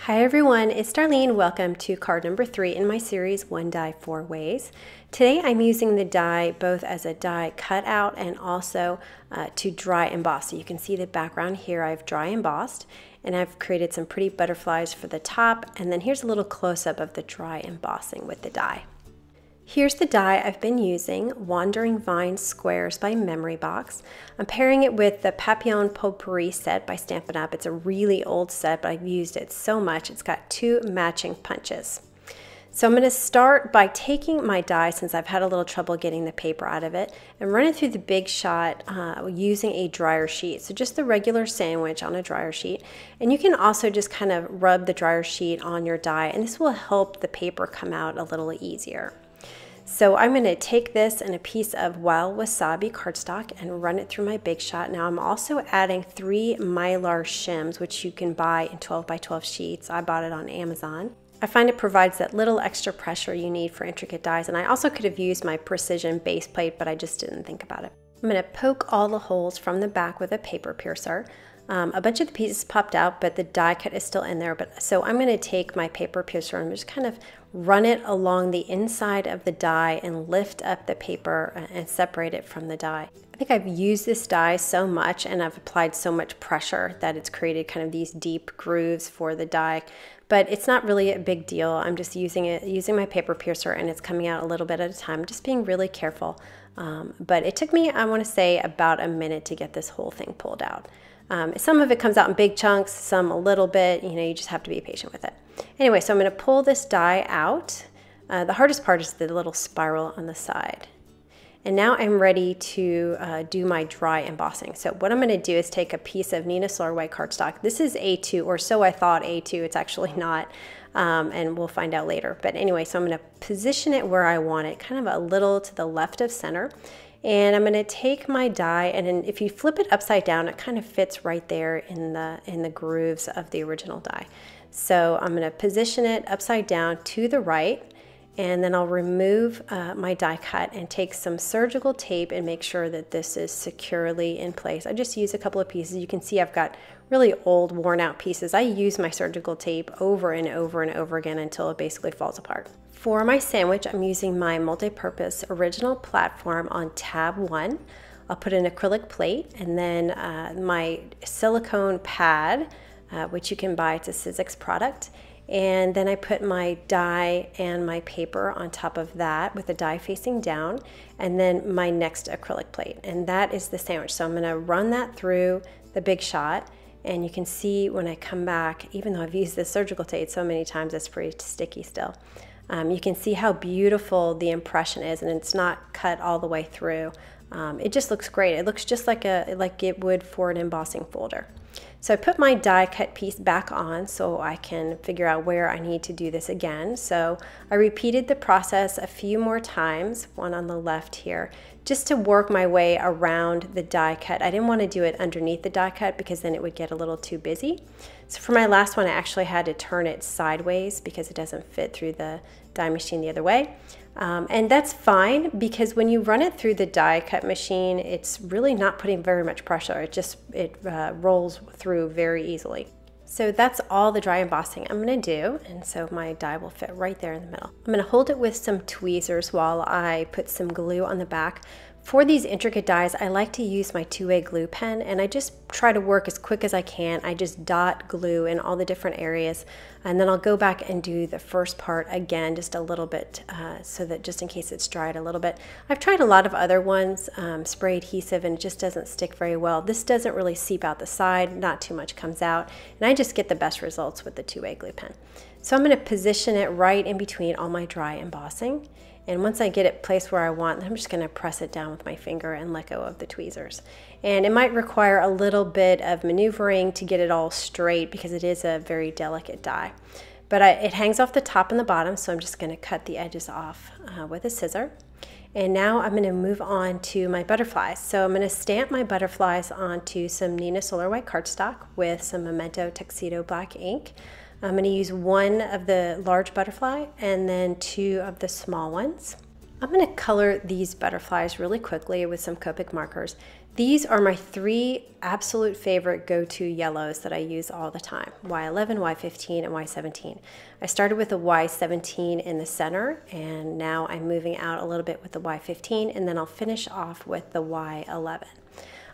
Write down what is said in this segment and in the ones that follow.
Hi everyone, it's Darlene. Welcome to card number 3 in my series One Die 4 Ways. Today I'm using the die both as a die cutout and also to dry emboss. So you can see the background here. I've dry embossed and I've created some pretty butterflies for the top, and then here's a little close-up of the dry embossing with the die. Here's the die I've been using, Wandering Vine Squares by Memory Box. I'm pairing it with the Papillon Potpourri set by Stampin' Up. It's a really old set, but I've used it so much. It's got 2 matching punches. So I'm going to start by taking my die, since I've had a little trouble getting the paper out of it, and run it through the Big Shot using a dryer sheet. So just the regular sandwich on a dryer sheet. And you can also just kind of rub the dryer sheet on your die, and this will help the paper come out a little easier. So I'm going to take this and a piece of Wild Wasabi cardstock and run it through my Big Shot. Now I'm also adding 3 Mylar shims, which you can buy in 12 by 12 sheets. I bought it on Amazon. I find it provides that little extra pressure you need for intricate dies, and I also could have used my precision base plate, but I just didn't think about it. I'm going to poke all the holes from the back with a paper piercer. A bunch of the pieces popped out, but the die cut is still in there. So I'm going to take my paper piercer and just kind of run it along the inside of the die and lift up the paper and separate it from the die. I think I've used this die so much and I've applied so much pressure that it's created kind of these deep grooves for the die, but it's not really a big deal. I'm just using my paper piercer, and it's coming out a little bit at a time, just being really careful. But it took me, I want to say, about a minute to get this whole thing pulled out. Some of it comes out in big chunks, some a little bit, you just have to be patient with it. Anyway, so I'm going to pull this die out. The hardest part is the little spiral on the side. And now I'm ready to do my dry embossing. So what I'm going to do is take a piece of Neenah Solar White cardstock. This is A2, or so I thought A2, it's actually not, and we'll find out later. But anyway, so I'm going to position it where I want it, kind of a little to the left of center. And I'm going to take my die, and then if you flip it upside down, it kind of fits right there in the grooves of the original die. So I'm going to position it upside down to the right, and then I'll remove my die cut and take some surgical tape and make sure that this is securely in place. I just use a couple of pieces. You can see I've got really old, worn out pieces. I use my surgical tape over and over and over again until it basically falls apart. For my sandwich, I'm using my multi-purpose original platform on tab 1. I'll put an acrylic plate, and then my silicone pad, which you can buy. It's a Sizzix product. And then I put my die and my paper on top of that with the die facing down, and then my next acrylic plate. And that is the sandwich. So I'm going to run that through the Big Shot, and you can see when I come back, even though I've used this surgical tape so many times, it's pretty sticky still. You can see how beautiful the impression is, and it's not cut all the way through. It just looks great. It looks just like it would for an embossing folder. So I put my die cut piece back on so I can figure out where I need to do this again. So I repeated the process a few more times, one on the left here, just to work my way around the die cut. I didn't want to do it underneath the die cut because then it would get a little too busy. So for my last one, I actually had to turn it sideways because it doesn't fit through the die machine the other way. And that's fine, because when you run it through the die cut machine, it's really not putting very much pressure. It rolls through very easily. So that's all the dry embossing I'm going to do, and so my die will fit right there in the middle. I'm going to hold it with some tweezers while I put some glue on the back. For these intricate dies, I like to use my 2-way glue pen, and I just try to work as quick as I can. I just dot glue in all the different areas, and then I'll go back and do the first part again just a little bit, so that just in case it's dried a little bit. I've tried a lot of other ones, spray adhesive, and it just doesn't stick very well. This doesn't really seep out the side, not too much comes out, and I just get the best results with the 2-way glue pen. So I'm going to position it right in between all my dry embossing. And once I get it placed where I want, I'm just going to press it down with my finger and let go of the tweezers. And it might require a little bit of maneuvering to get it all straight because it is a very delicate die. But it hangs off the top and the bottom, so I'm just going to cut the edges off with a scissor. And now I'm going to move on to my butterflies. So I'm going to stamp my butterflies onto some Neenah Solar White cardstock with some Memento Tuxedo black ink. I'm going to use 1 of the large butterfly and then 2 of the small ones. I'm going to color these butterflies really quickly with some Copic markers. These are my three absolute favorite go-to yellows that I use all the time: Y11, Y15, and Y17. I started with the Y17 in the center, and now I'm moving out a little bit with the Y15, and then I'll finish off with the Y11.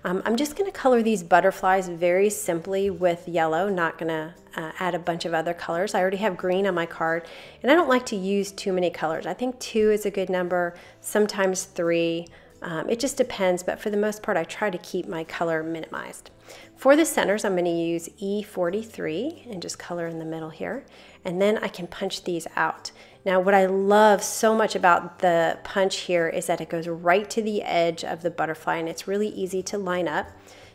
I'm just going to color these butterflies very simply with yellow, not going to add a bunch of other colors. I already have green on my card, and I don't like to use too many colors. I think 2 is a good number, sometimes 3. It just depends, but for the most part, I try to keep my color minimized. For the centers, I'm going to use E43 and just color in the middle here, and then I can punch these out. Now, what I love so much about the punch here is that it goes right to the edge of the butterfly, and it's really easy to line up.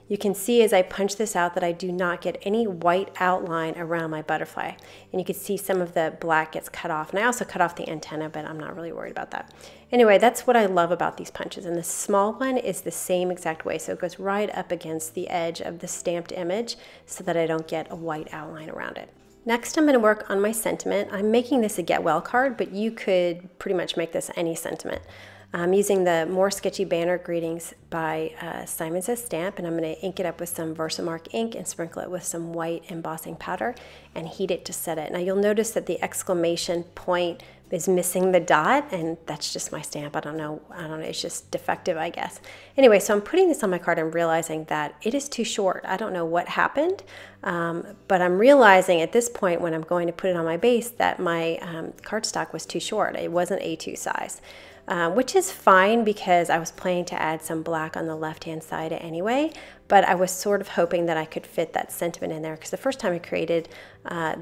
You can see as I punch this out that I do not get any white outline around my butterfly. And you can see some of the black gets cut off. And I also cut off the antenna, but I'm not really worried about that. Anyway, that's what I love about these punches. And the small one is the same exact way. So it goes right up against the edge of the stamped image so that I don't get a white outline around it. Next, I'm going to work on my sentiment. I'm making this a Get Well card, but you could pretty much make this any sentiment. I'm using the More Sketchy Banner Greetings by Simon Says Stamp, and I'm going to ink it up with some Versamark ink and sprinkle it with some white embossing powder and heat it to set it. Now you'll notice that the exclamation point is missing the dot, and that's just my stamp. I don't know, it's just defective, I guess. Anyway, so I'm putting this on my card and realizing that it is too short. I don't know what happened, but I'm realizing at this point when I'm going to put it on my base that my cardstock was too short. It wasn't A2 size. Which is fine because I was planning to add some black on the left-hand side anyway, but I was sort of hoping that I could fit that sentiment in there because the first time I created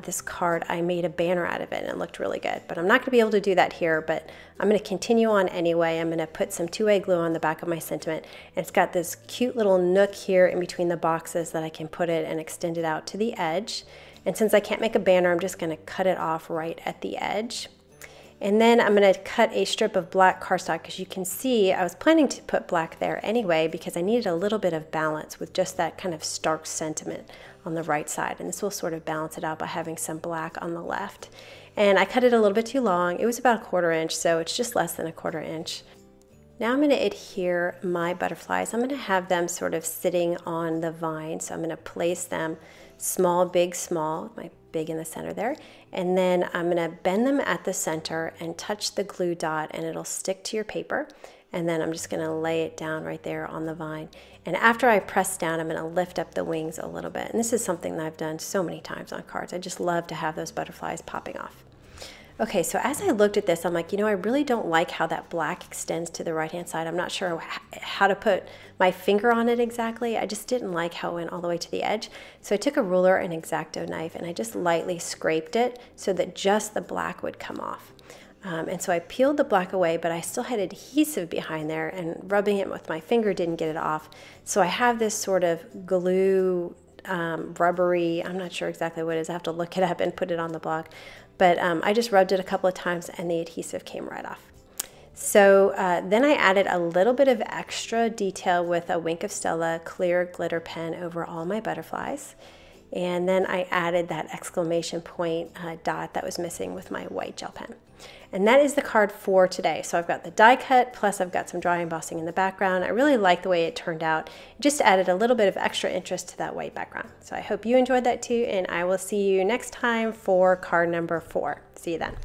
this card, I made a banner out of it and it looked really good. But I'm not going to be able to do that here, but I'm going to continue on anyway. I'm going to put some 2A glue on the back of my sentiment, and it's got this cute little nook here in between the boxes that I can put it and extend it out to the edge. And since I can't make a banner, I'm just going to cut it off right at the edge. And then I'm going to cut a strip of black cardstock because you can see I was planning to put black there anyway because I needed a little bit of balance with just that kind of stark sentiment on the right side. And this will sort of balance it out by having some black on the left. And I cut it a little bit too long. It was about 1/4 inch, so it's just less than 1/4 inch. Now I'm going to adhere my butterflies. I'm going to have them sort of sitting on the vine. So I'm going to place them small, big, small, my big in the center there. And then I'm going to bend them at the center and touch the glue dot, and it'll stick to your paper. And then I'm just going to lay it down right there on the vine. And after I press down, I'm going to lift up the wings a little bit. And this is something that I've done so many times on cards. I just love to have those butterflies popping off. Okay, so as I looked at this, I'm like, I really don't like how that black extends to the right-hand side. I'm not sure how to put my finger on it exactly. I just didn't like how it went all the way to the edge. So I took a ruler and X-Acto knife, and I just lightly scraped it so that just the black would come off. And so I peeled the black away, but I still had adhesive behind there, and rubbing it with my finger didn't get it off. So I have this sort of glue, rubbery, I'm not sure exactly what it is. I have to look it up and put it on the blog. But I just rubbed it a couple of times and the adhesive came right off. So then I added a little bit of extra detail with a Wink of Stella clear glitter pen over all my butterflies. And then I added that exclamation point dot that was missing with my white gel pen. And that is the card for today. So I've got the die cut, plus I've got some dry embossing in the background. I really like the way it turned out. It just added a little bit of extra interest to that white background. So I hope you enjoyed that too, and I will see you next time for card number 4. See you then.